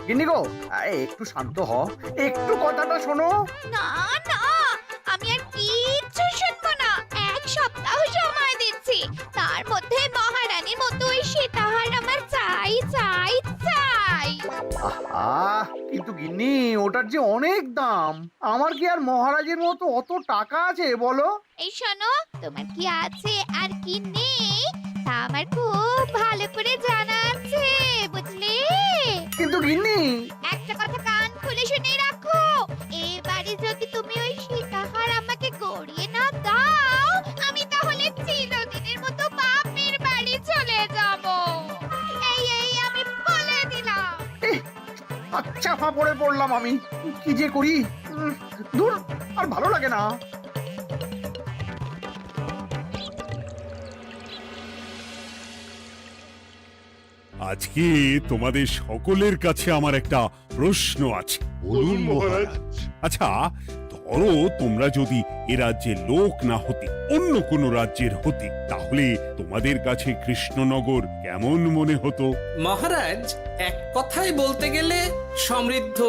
গিন্নি গো, একটু শান্ত হ, একটু কথাটা শোনো। না না, আমি আর কিচ্ছু শুনবো না। এক সপ্তাহ সময় দিচ্ছি, তার মধ্যে মহারানীর মতো ওই সীতাহার আমার চাই চাই চাই। আহা, কিন্তু গিন্নি ওটার যে অনেক দাম। আমার কি আর মহারাজের মতো অত টাকা আছে বলো? এই শোনো, তোমার কি আছে আর কি নেই তা আমার খুব ভালো করে জানা আছে, বুঝলে? কিন্তু গিন্নি, একটা কথা কান খুলে শুনে রাখো, এবারে যদি তুমি ওই সীতাহার আমাকে গড়িয়ে না দাও, আমি তাহলে চিরদিনের মতো বাপের বাড়ি চলে যাব। এই আমি বলে দিলাম। আচ্ছা ফাঁপড়ে পড়লাম আমি, কি যে করি। দূর, আর ভালো লাগে না। আজকে তোমাদের সকলের কাছে আমার একটা প্রশ্ন আছে। বলুন মহারাজ। আচ্ছা, ধরো তোমরা যদি এ রাজ্যের লোক না হতে, অন্য কোনো রাজ্যের হতে, তাহলে তোমাদের কাছে কৃষ্ণনগর কেমন মনে হতো? মহারাজ, এক কথায় বলতে গেলে সমৃদ্ধ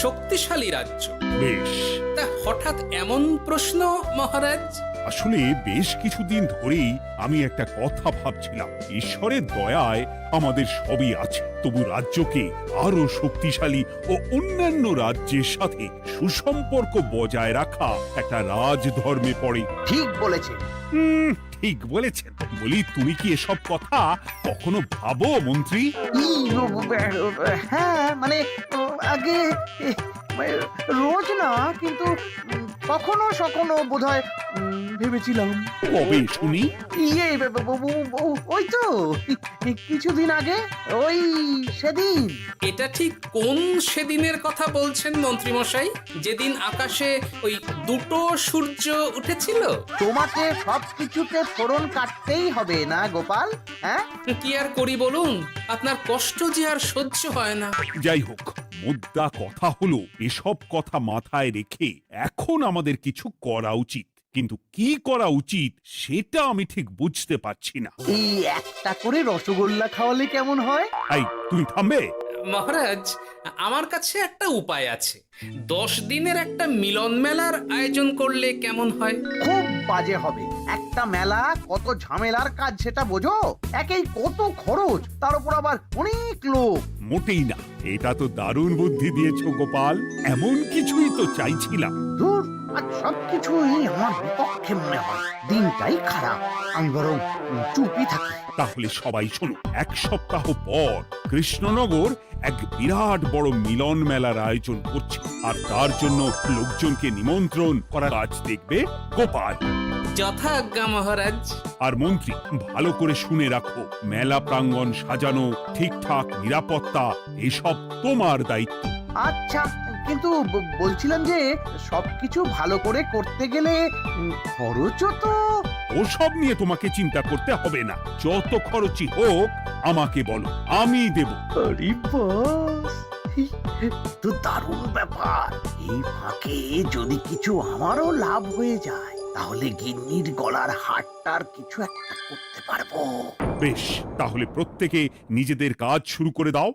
শক্তিশালী রাজ্য। বেশ, তা হঠাৎ এমন প্রশ্ন মহারাজ? আসলে বেশ কিছুদিন ধরেই আমি একটা কথা ভাবছিলাম। ঈশ্বরের দয়ায় আমাদের সবই আছে, তবু রাজ্যকে আরো শক্তিশালী ও অন্যান্য রাজ্যের সাথে সুসম্পর্ক বজায় রাখা একটা রাজধর্মে পড়ে। ঠিক বলেছে। ঠিক বলেছেন। বলি, তুমি কি এসব কথা কখনো ভাবো মন্ত্রী? হ্যাঁ, মানে আগে রোজ না, কিন্তু কখনো সখনো বোধহয় ভেবেছিলাম। কবে শুনি? ইয়ে, ওই তো কিছুদিন আগে, ওই সেদিন। এটা ঠিক কোন সেদিনের কথা বলছেন মন্ত্রী মশাই? যেদিন আকাশে ওই দুটো সূর্য উঠেছিল? তোমাকে সবকিছুতে ফোড়ন কাটতেই হবে না গোপাল, হ্যাঁ? কি আর করি বলুন, আপনার কষ্ট যে আর সহ্য হয় না। যাই হোক, মুদ্রা কথা হলো, এসব কথা মাথায় রেখে এখন আমাদের কিছু করা উচিত। কিন্তু কি করা উচিত সেটা আমি ঠিক বুঝতে পারছি না। এই একটা করে রসগোল্লা খাওয়ালে কেমন হয়? এই, তুমি থামবে? মহারাজ, আমার কাছে একটা উপায় আছে। 10 দিনের একটা মিলন মেলার আয়োজন করলে কেমন হয়? খুব বাজে হবে। একটা মেলা কত ঝামেলার কাজ সেটা বোঝো? একেই কত খরচ, তার উপর আবার অনেক লোক। মোটেই না, এটা তো দারুণ বুদ্ধি দিয়েছো গোপাল। এমন কিছুই তো চাইছিলাম। দূর, আর সবকিছুই আমার বিপক্ষে মনে হয়। দিনটাই খারাপ, আমি বরং চুপই থাকি। তাহলে সবাই শোনো, 1 সপ্তাহ পর কৃষ্ণনগর এক বিরাট বড় মিলন মেলার আয়োজন করছে, আর তার জন্য লোকজনকে নিমন্ত্রণ করার কাজ দেখবে গোপাল। যথা আজ্ঞা মহারাজ। আর মন্ত্রী, ভালো করে শুনে রাখো, মেলা প্রাঙ্গণ সাজানো, ঠিকঠাক নিরাপত্তা, এসব তোমার দায়িত্ব। আচ্ছা, কিন্তু বলছিলাম যে সবকিছু ভালো করে করতে গেলে খরচও তো। ওসব নিয়ে তোমাকে চিন্তা করতে হবে না। যত খরচই হোক আমাকে বলো, আমি দেব। আরে বাস, তো দারুণ ব্যাপার। এই ফাঁকে যদি কিছু আমারও লাভ হয়ে যায়, তাহলে গিন্নির গলার হারটার কিছু একটা করতে পারবো। বেশ, তাহলে প্রত্যেকে নিজেদের কাজ শুরু করে দাও।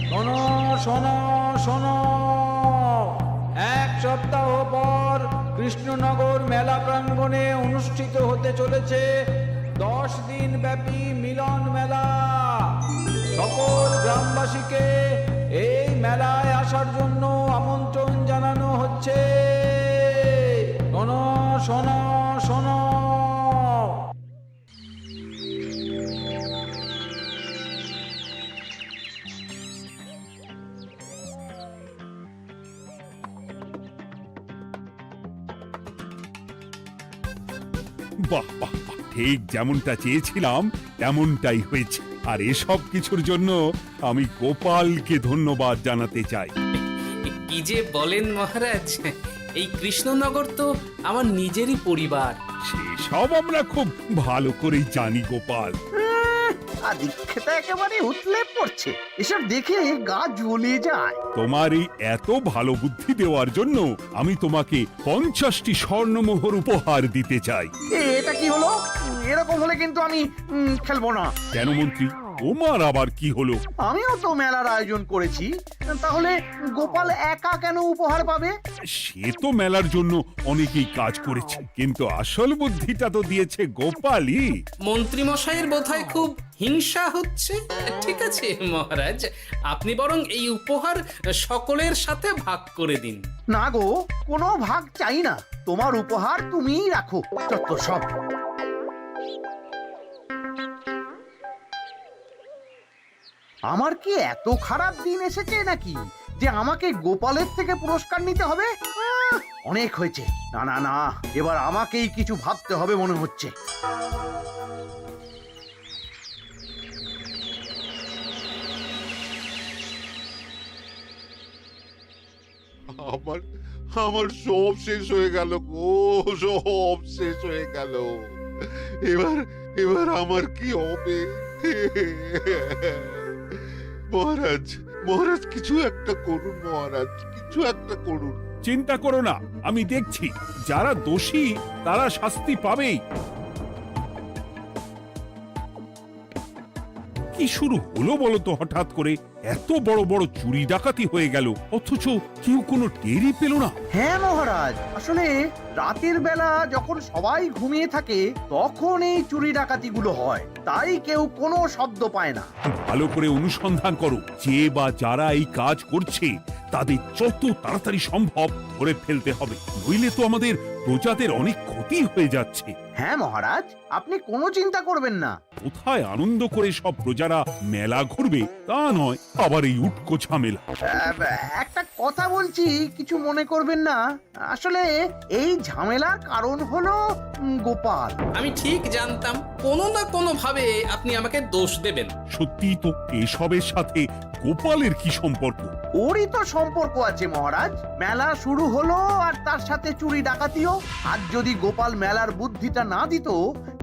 শোনো শোনো শোনো, 1 সপ্তাহ পর কৃষ্ণনগর মেলা প্রাঙ্গণে অনুষ্ঠিত হতে চলেছে 10 দিন ব্যাপী মিলন মেলা। সকল গ্রামবাসীকে এই মেলায় আসার জন্য আমন্ত্রণ জানানো হচ্ছে। শোনো শোনো শোনো। বাহ বাহ বাহ, ঠিক যেমনটা চেয়েছিলাম তেমনটাই হয়েছে। আর এসব কিছুর জন্য আমি গোপালকে ধন্যবাদ জানাতে চাই। কি যে বলেন মহারাজ, এই কৃষ্ণনগর তো আমার নিজেরই পরিবার। সেসব আমরা খুব ভালো করেই জানি গোপাল। আদিক্ষেতা একেবারে উতলে পড়ছে। এসব দেখে গা জ্বলিয়ে যায়। তোমার এই এত ভালো বুদ্ধি দেওয়ার জন্য আমি তোমাকে 50টি স্বর্ণমোহর উপহার দিতে চাই। এটা কি হলো? এরকম হলে কিন্তু আমি খেলবো না। কেন মন্ত্রী, তোমার আবার কি হলো? আমিও তো মেলার আয়োজন করেছি, তাহলে গোপাল একা কেন উপহার পাবে? সে তো মেলার জন্য অনেকেই কাজ করেছে, কিন্তু আসল বুদ্ধিটা তো দিয়েছে গোপালই। মন্ত্রী মশাইয়ের বোধহয় খুব হিংসা হচ্ছে। ঠিক আছে মহারাজ, আপনি বরং এই উপহার সকলের সাথে ভাগ করে দিন। না গো, কোনো ভাগ চাই না। তোমার উপহার তুমিই রাখো। যত সব। আমার কি এত খারাপ দিন এসেছে নাকি যে আমাকে গোপালের থেকে পুরস্কার নিতে হবে? অনেক হয়েছে। না না না, এবার আমাকেই কিছু ভাবতে হবে মনে হচ্ছে। আমার আমার সব শেষ হয়ে গেল গো, সব শেষ হয়ে গেল। এবার এবার আমার কি হবে? মহারাজ, মহারাজ কিছু একটা করুন, মহারাজ কিছু একটা করুন। চিন্তা করো না, আমি দেখছি। যারা দোষী তারা শাস্তি পাবেই। কি শুরু হলো বলো তো হঠাৎ করে? এত বড় বড় চুরি ডাকাতি হয়ে গেল, অথচ কেউ কোনো টেরই পেল না। হ্যাঁ মহারাজ, আসলে রাতের বেলা যখন সবাই ঘুমিয়ে থাকে তখন এই চুরি ডাকাতিগুলো হয়, তাই কেউ কোনো শব্দ পায় না। ভালো করে অনুসন্ধান করো, যে বা যারা এই কাজ করছে তাদের যত তাড়াতাড়ি সম্ভব ধরে ফেলতে হবে, নইলে তো আমাদের প্রজাদের অনেক ক্ষতি হয়ে যাচ্ছে। হ্যাঁ মহারাজ, আপনি কোনো চিন্তা করবেন না। কোথায় আনন্দ করে সব প্রজারা মেলা ঘুরবে তা নয়, আবার এই উটকো ঝামেলা। একটা কথা বলছি, কিছু মনে করবেন না। আসলে এই ঝামেলার কারণ হলো গোপাল। আমি ঠিক জানতাম কোনো না কোনো ভাবে আপনি আমাকে দোষ দেবেন। সত্যি তো, এসবের সাথে গোপালের কি সম্পর্ক? ওরই তো সম্পর্ক আছে মহারাজ। মেলা শুরু হলো আর তার সাথে চুরি ডাকাতিও। আর যদি গোপাল মেলার বুদ্ধিটা না দিত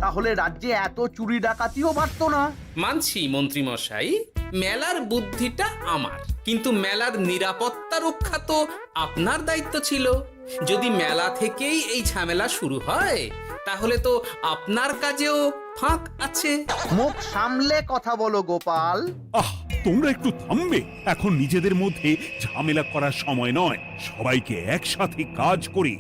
তাহলে রাজ্যে এত চুরি ডাকাতিও বাড়তো না। মানছি মন্ত্রী মশাই, মেলার বুদ্ধিটা আমার, কিন্তু মেলার নিরাপত্তা রক্ষা তো আপনার দায়িত্ব ছিল। যদি মেলা থেকেই এই ঝামেলা শুরু হয় তাহলে তো আপনার কাজেও ফাঁক আছে। মুখ সামলে কথা বলো গোপাল। আহ, তোমরা একটু থামবে? এখন নিজেদের মধ্যে ঝামেলা করার সময় নয়। সবাইকে একসাথে কাজ করে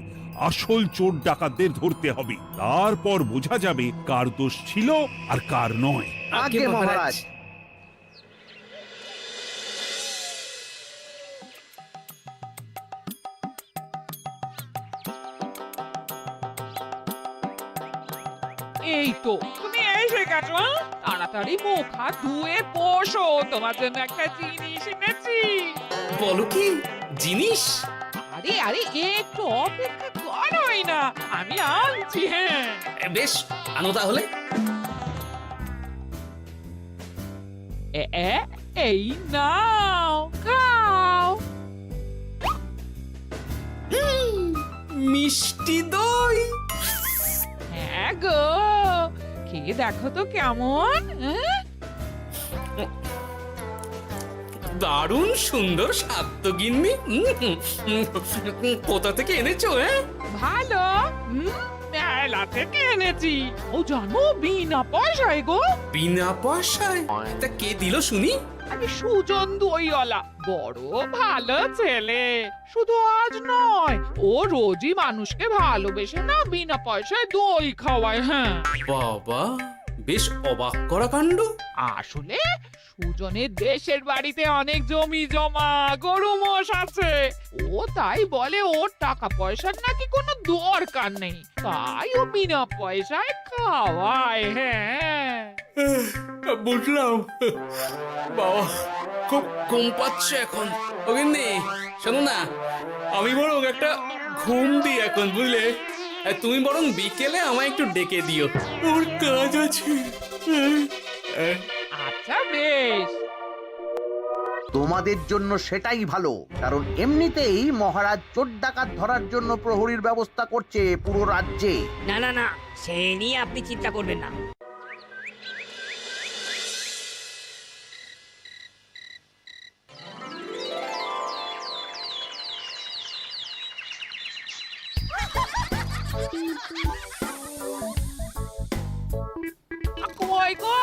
আসল চোর ডাকাতদের ধরতে হবে, তারপর বোঝা যাবে কার দোষ ছিল আর কার নয়। আগে মহারাজ। এই তো তুমি এসে গেছো। তাড়াতাড়ি মুখ হাত ধুয়ে বসো, তোমার জন্য একটা জিনিস এনেছি। বলো কি জিনিস? আরে আরে একটু অপেক্ষা করোই না, আমি আনছি। হ্যাঁ বেশ, আনো তাহলে। এই নাও, খাও। মিষ্টি দই। হ্যাঁ গো, খেয়ে দেখো তো কেমন। দারুণ সুন্দর স্বাদ তো গিন্নি। কোথা থেকে এনেছো? ভালো, মেলা থেকে এনেছি। ও জানো, বিনা পয়সায় গো। বিনা পয়সায়? তা কে দিল শুনি? আরে সুজন দইওয়ালা, বড় ভালো ছেলে। শুধু আজ নয়, ও রোজই মানুষকে ভালোবেসে না বিনা পয়সায় দই খাওয়ায়। হ্যাঁ বাবা, বেশ অবাক করা কাণ্ড। আসলে সুজনের দেশের বাড়িতে অনেক জমি জমা, গরু মোষ আছে। ও তাই বলে ওর টাকা পয়সার নাকি কোনো দরকার নেই, তাই ও বিনা পয়সায় খাওয়ায়। হ্যাঁ বুঝলাম। বাবা, খুব ঘুম পাচ্ছে এখন। ও গিন্নি, শোনো না, আমি বরং একটা ঘুম দিই এখন, বুঝলে? তুমি বরং বিকেলে আমায় একটু ডেকে দিও, ওর কাজ আছে। আচ্ছা বেশ। তোমাদের জন্য সেটাই ভালো, কারণ এমনিতেই মহারাজ চোর ডাকাত ধরার জন্য প্রহরীর ব্যবস্থা করছে পুরো রাজ্যে। না না না, সে নিয়ে আপনি চিন্তা করবেন না। কই গো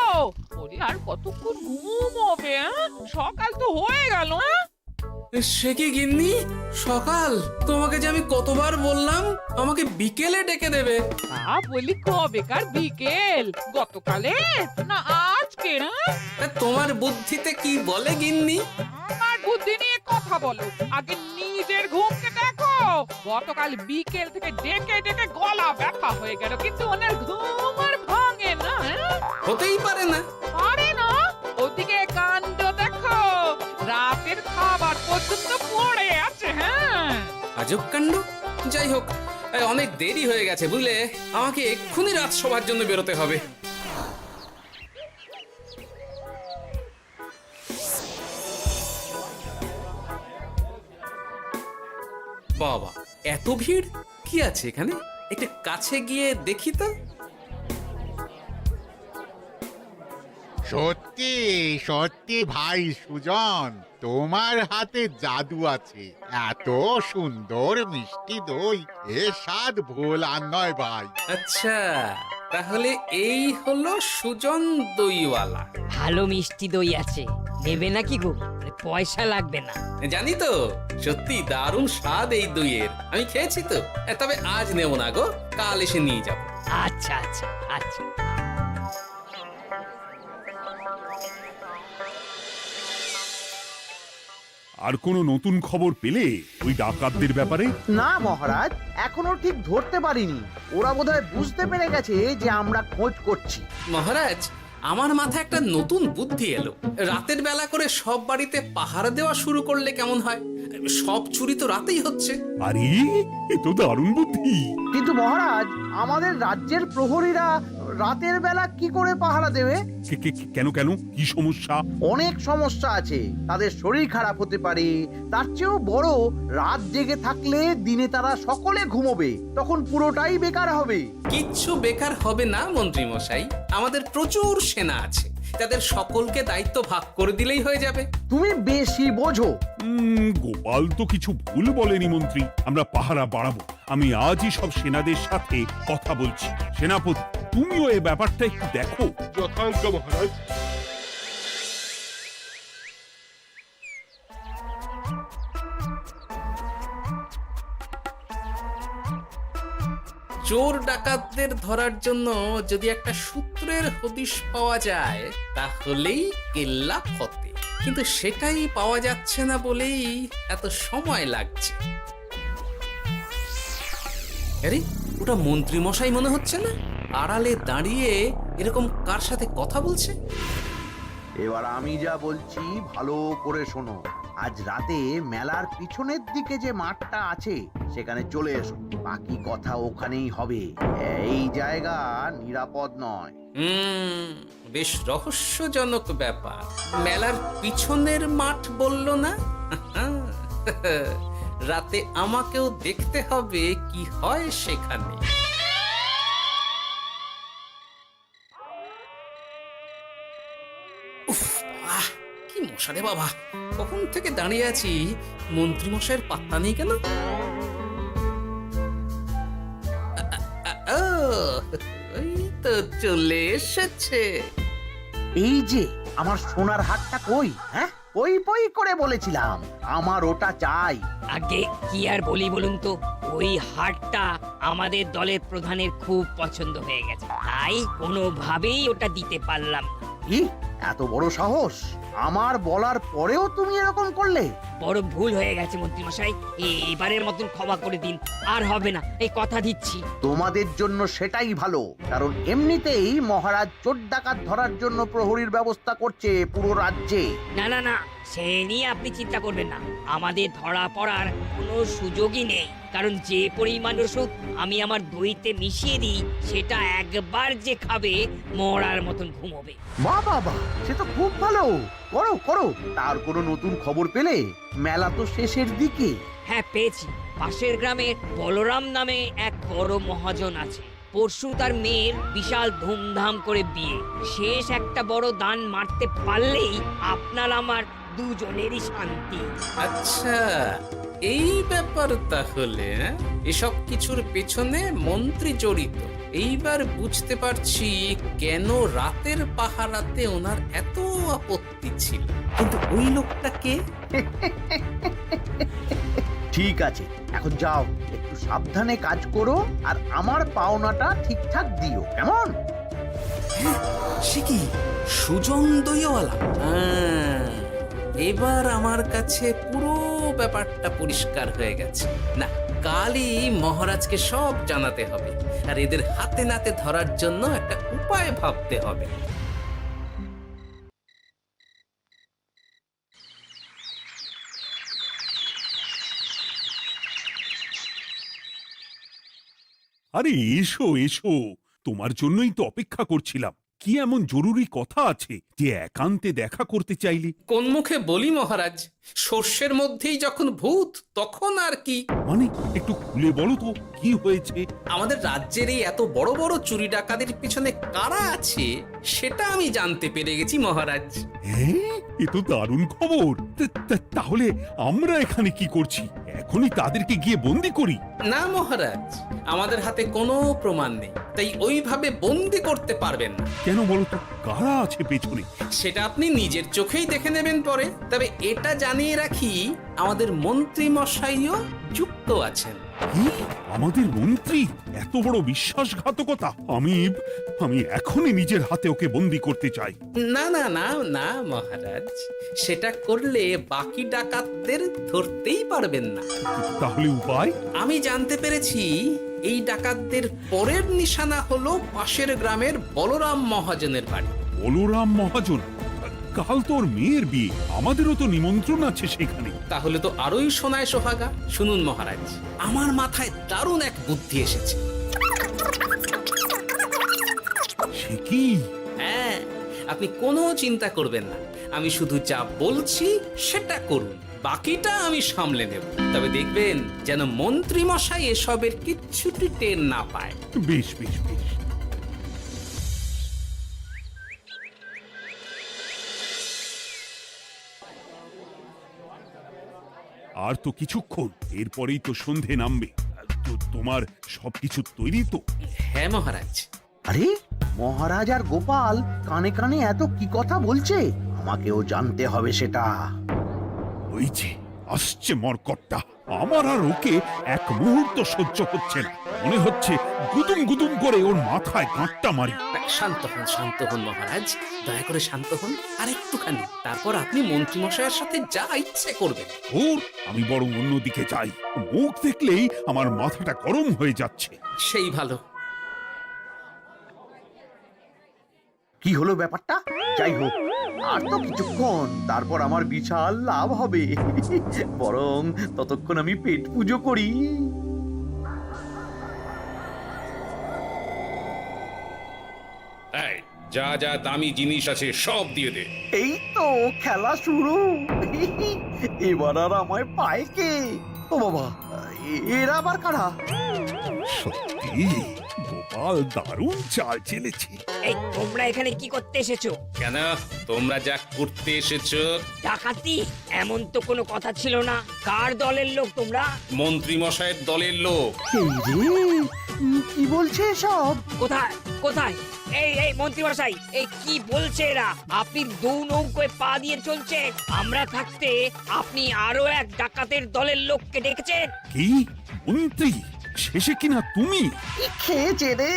ওরে আর কতক্ষণ ঘুমোবে সকাল তো হয়ে গেল সে কি গিন্নি, সকাল? তোমাকে যে আমি কতবার বললাম আমাকে বিকেলে ডেকে দেবে। তা বলি কবেকার বিকেল, গতকালে না আজকে? তা তোমার বুদ্ধিতে কি বলে গিন্নি? আমার বুদ্ধি নিয়ে কথা বলো, আগে নিজের ঘুমকে দেখো। গতকাল বিকেল থেকে ডেকে ডেকে গলা ব্যথা হয়ে গেল, কিন্তু ওনার ঘুম আর ভাঙে না। হতেই পারে না। পারে না? ওদিকে কাণ্ড দেখো, রাতের খাবার পর্যন্ত পড়ে আছে। হ্যাঁ, আজব কাণ্ড। যাই হোক, অনেক দেরি হয়ে গেছে বুঝলে, আমাকে এক্ষুনি রাজসভার জন্য বেরোতে হবে। বাবা, এত ভিড় কি আছে এখানে? একটু কাছে গিয়ে দেখি তো। সত্যি সত্যি ভাই সুজন, তোমার হাতে জাদু আছে। এত সুন্দর মিষ্টি দই, এ স্বাদ ভোলার নয় ভাই। আচ্ছা, তাহলে এই হলো সুজন দইওয়ালা। ভালো মিষ্টি দই আছে, নেবে নাকি গো? পয়সা লাগবে না। জানি তো, সত্যি দারুণ স্বাদ এই দইয়ের। আমি খেয়েছি তো। তবে আজ নেব না গো, কাল এসে নিয়ে যাব। আচ্ছা আচ্ছা আচ্ছা। আর কোনো নতুন খবর পেলে ওই ডাকাতদের ব্যাপারে? না মহারাজ, এখনো ঠিক ধরতে পারিনি। ওরা বোধহয় বুঝতে পেরে গেছে যে আমরা খোঁজ করছি। মহারাজ, আমার মাথায় একটা নতুন বুদ্ধি এলো। রাতের বেলা করে সব বাড়িতে পাহারা দেওয়া শুরু করলে কেমন হয়? সব চুরি তো রাতেই হচ্ছে। আরে, এ তো দারুণ বুদ্ধি। কিন্তু মহারাজ, আমাদের রাজ্যের প্রহরীরা রাতের বেলা কি করে পাহারা দেবে? কেন কেন, কি সমস্যা? অনেক সমস্যা আছে। তাদের শরীর খারাপ হতে পারে, তার চেয়েও বড়, রাত জেগে থাকলে দিনে তারা সকলে ঘুমোবে, তখন পুরোটাই বেকার হবে। কিচ্ছু বেকার হবে না মন্ত্রী মশাই, আমাদের প্রচুর সেনা আছে, তাদের সকলকে দায়িত্ব ভাগ করে দিলেই হয়ে যাবে। তুমি বেশি বোঝো। গোপাল তো কিছু ভুল বলেনি মন্ত্রী, আমরা পাহারা বাড়াবো। আমি আজই সব সেনাদের সাথে কথা বলছি। সেনাপতি, তুমিও এই ব্যাপারটা একটু দেখো। যথাজ্ঞা মহারাজ। চোর ডাকাতদের ধরার জন্য যদি একটা সূত্রের হদিশ পাওয়া যায় তাহলেই কেল্লা ফতে, কিন্তু সেটাই পাওয়া যাচ্ছে না বলেই এত সময় লাগছে। আরে, ওটা মন্ত্রী মশাই মনে হচ্ছে না? আড়ালে দাঁড়িয়ে এরকম কার সাথে কথা বলছে? এবার আমি যা বলছি ভালো করে শোনো। আজ রাতে মেলার পিছনের দিকে যে মাঠটা আছে সেখানে চলে এসো। বাকি কথা ওখানেই হবে। এই জায়গা নিরাপদ নয়। বেশ রহস্যজনক ব্যাপার। মেলার পিছনের মাঠ বলল না? রাতে আমাকেও দেখতে হবে কি হয় সেখানে। উফ, কি মশা রে বাবা! কখন থেকে দাঁড়িয়ে আছি, মন্ত্রী মশাইয়ের পাত্তা নেই কেন? ওই তো চলে এসেছে। এই যে আমার সোনার হাটটা কই? হ্যাঁ, পই পই করে বলেছিলাম আমার ওটা চাই। আগে কি আর বলি বলুন তো, ওই হারটা আমাদের দলের প্রধানের খুব পছন্দ হয়ে গেছে, তাই কোনোভাবেই ওটা দিতে পারলাম না। কি এত বড় সাহস! আমার বলার পরেও তুমি এরকম করলে? বড় ভুল হয়ে গেছে মন্ত্রী মশাই, এবারের মতন ক্ষমা করে দিন, আর হবে না, এই কথা দিচ্ছি। তোমাদের জন্য সেটাই ভালো, কারণ এমনিতেই মহারাজ চোর ডাকাত ধরার জন্য প্রহরীর ব্যবস্থা করছে পুরো রাজ্যে। না না না, সে নিয়ে আপনি চিন্তা করবেন না, আমাদের ধরা পড়ার কোনো সুযোগই নেই, কারণ যে পরিমাণ ওষুধ আমি আমার দইতে মিশিয়ে দিই সেটা একবার যে খাবে মরার মতন ঘুমোবে। বাহ বাহ বাহ, সে তো খুব ভালো। করো করো। তার কোনো নতুন খবর পেলে? মেলা তো শেষের দিকে। হ্যাঁ, পেয়েছি। পাশের গ্রামের বলরাম নামে এক বড় মহাজন আছে। পরশু তার মেয়ের বিশাল ধুমধাম করে বিয়ে। শেষ একটা বড় দান মারতে পারলেই আপনার আমার দুজনেরই শান্তি। আচ্ছা, এই ব্যাপার তাহলে হ্যাঁ? এসব কিছুর পেছনে মন্ত্রী জড়িত। এইবার বুঝতে পারছি কেন রাতের পাহারাতে ওনার এত আপত্তি ছিল। কিন্তু ওই লোকটা কে? ঠিক আছে, এখন যাও, একটু সাবধানে কাজ করো আর আমার পাওনাটা ঠিকঠাক দিও, কেমন? সে কি সুজন দইওয়ালা? এবার আমার কাছে পুরো ব্যাপারটা পরিষ্কার হয়ে গেছে। না, কালই মহারাজকে সব জানাতে হবে, আর এদের হাতে নাতে ধরার জন্য একটা উপায় ভাবতে হবে। আরে এসো এসো, তোমার জন্যই তো অপেক্ষা করছিলাম। কি এমন জরুরি কথা আছে যে একান্তে দেখা করতে চাইলি? কোন মুখে বলি মহারাজ, সর্ষের মধ্যেই যখন ভূত তখন আর কি। মানে একটু খুলে বলো তো কি হয়েছে? আমাদের রাজ্যের এই এত বড় বড় চুরি ডাকাতির পিছনে কারা আছে সেটা আমি জানতে পেরে গেছি মহারাজ। হ্যাঁ, এ তো দারুণ খবর। তাহলে আমরা এখানে কি করছি? এখনই তাদেরকে গিয়ে বন্দি করি? না মহারাজ, আমাদের হাতে কোনো প্রমাণ নেই, তাই ওইভাবে বন্দি করতে পারবেন না। কেন বলো তো, কারা আছে পেছনে? সেটা আপনি নিজের চোখেই দেখে নেবেন পরে। তবে এটা জানিয়ে রাখি, আমাদের মন্ত্রী মশাইও যুক্ত আছেন। কি? আমাদের মন্ত্রী? এত বড় বিশ্বাসঘাতকতা! আমি এখনই নিজের হাতে ওকে বন্দি করতে চাই। না না না না মহারাজ, সেটা করলে বাকি ডাকাতদের ধরতেই পারবেন না। তাহলে উপায়? আমি জানতে পেরেছি এই ডাকাতদের পরের নিশানা হলো পাশের গ্রামের বলরাম মহাজনের বাড়ি। বলরাম মহাজন? কাল তোর মেয়ের বিয়ে, আমাদেরও তো নিমন্ত্রণ আছে সেখানে। তাহলে তো আরোই সোনায় সোহাগা। শুনুন মহারাজ, আমার মাথায় দারুণ এক বুদ্ধি এসেছে। সে কি? হ্যাঁ, আপনি কোনো চিন্তা করবেন না, আমি শুধু যা বলছি সেটা করুন, বাকিটা আমি সামলে নেব। তবে দেখবেন যেন মন্ত্রী মশাই এসবের কিচ্ছুটি টের না পায়। বেশ বেশ বেশ। আর তো কিছুক্ষণ, এরপরেই তো সন্ধে নামবে। তোমার সবকিছু তৈরি তো? হ্যাঁ মহারাজ। আরে মহারাজ আর গোপাল কানে কানে এত কি কথা বলছে, আমাকেও জানতে হবে সেটা। ওই যে আসছে মরকটটা, আমার আর ওকে এক মুহূর্ত সহ্য হচ্ছে না। মনে হচ্ছে গুদুম গুদুম করে ওর মাথায় গাঁটটা মারি। শান্ত হন মহারাজ, দয়া করে শান্ত হন আর একটুখানি, তারপর আপনি মন্ত্রী মশাইয়ের সাথে যা ইচ্ছে করবেন। ওর আমি বরং অন্যদিকে যাই, মুখ দেখলেই আমার মাথাটা গরম হয়ে যাচ্ছে। সেই ভালো। কি হলো ব্যাপারটা? যাই হোক, আর তো কিছুক্ষণ, তারপর আমার বিশাল লাভ হবে। বরং ততক্ষণ আমি পেট পুজো করি। যা যা দামি জিনিস আছে সব দিয়ে দে। এই তো খেলা শুরু। এবার আর আমায় পায় কে? ও বাবা, এরা আবার কারা? সত্যি গোপাল দারুণ চাল চেলেছে। এই তোমরা এখানে কি করতে এসেছো? কেন, তোমরা যা করতে এসেছো? ডাকাতি? এমন তো কোনো কথা ছিল না। কার দলের লোক তোমরা? মন্ত্রী মশাইয়ের দলের লোক। এই রে, কি বলছে সব? কোথায় কোথায়? এই মন্ত্রী মশাই, এই কি বলছে এরা? আপনি দু নৌকোয় পা দিয়ে চলছে, আমরা থাকতে আপনি আরো এক ডাকাতের দলের লোককে ডেকেছেন। কি মন্ত্রী? শেষে কিনা তুমি? কি খেয়েছে রে,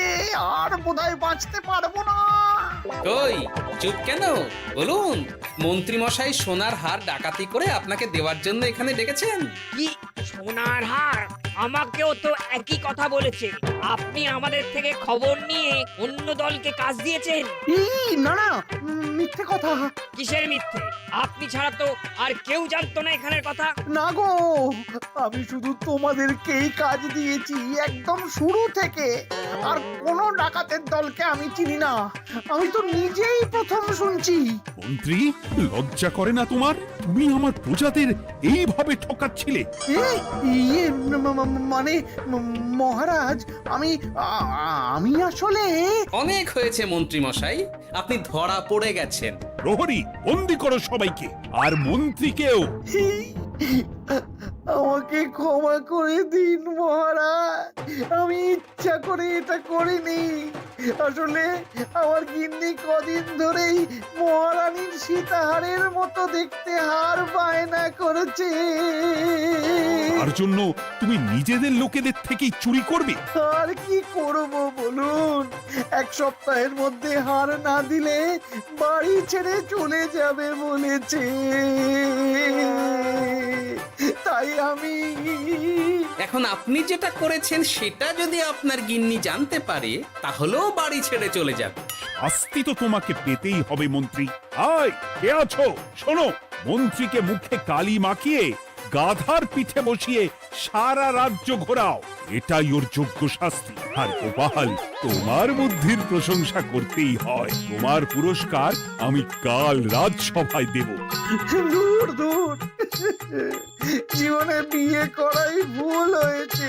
আর বোধহয় বাঁচতে পারবো না। কই চুপ কেন? বলুন, মন্ত্রী মশাই সোনার হার ডাকাতি করে আপনাকে দেওয়ার জন্য এখানে ডেকেছেন। কি সোনার হার? আমাকেও তো একই কথা বলেছে। আপনি আমাদের থেকে খবর নিয়ে অন্য দলকে কাজ দিয়েছেন। না না, মিথ্যে কথা। কিসের মিথ্যে? আপনি ছাড়া তো আর কেউ জানতো না এখানের কথা। না গো, আমি শুধু তোমাদেরকেই কাজ দিয়েছি একদম শুরু থেকে। আর কোনো ডাকাতের দলকে আমি চিনি না, আমি তো নিজেই প্রথম শুনছি। মন্ত্রী, লজ্জা করে না তোমার? তুমি আমার প্রজাদের এইভাবে ঠকাচ্ছিলে। ইয়ে মানে মহারাজ আমি আসলে অনেক হয়েছে মন্ত্রী মশাই, আপনি ধরা পড়ে গেছেন। প্রহরী, বন্দি করো সবাইকে, আর মন্ত্রীকেও। আমাকে ক্ষমা করে দিন মহারাজ, আমি ইচ্ছা করে এটা করিনি। আসলে আমার গিন্নি কদিন ধরেই মহারানীর সীতাহারের মতো দেখতে হার বায়না করেছে। তার জন্য তুমি নিজেদের লোকেদের থেকেই চুরি করবে? আর কি করব বলুন, এক সপ্তাহের মধ্যে হার না দিলে বাড়ি ছেড়ে চলে যাবে বলেছে। তাই আমি এখন আপনি যেটা করেছেন সেটা যদি আপনার গিন্নি জানতে পারে তাহলেও বাড়ি ছেড়ে চলে যাবে। শাস্তি তো তোমাকে পেতেই হবে মন্ত্রী। আয়, কে আছো? শোনো, মন্ত্রীকে মুখে কালি মাখিয়ে গাধার পিঠে বসিয়ে সারা রাজ্য ঘোরাও, এটাই ওর যোগ্য শাস্তি। আর গোপাল, তোমার বুদ্ধির প্রশংসা করতেই হয়। তোমার পুরস্কার আমি কাল রাজসভায় দেব। দূর দূর, জীবনে বিয়ে করাই ভুল হয়েছে।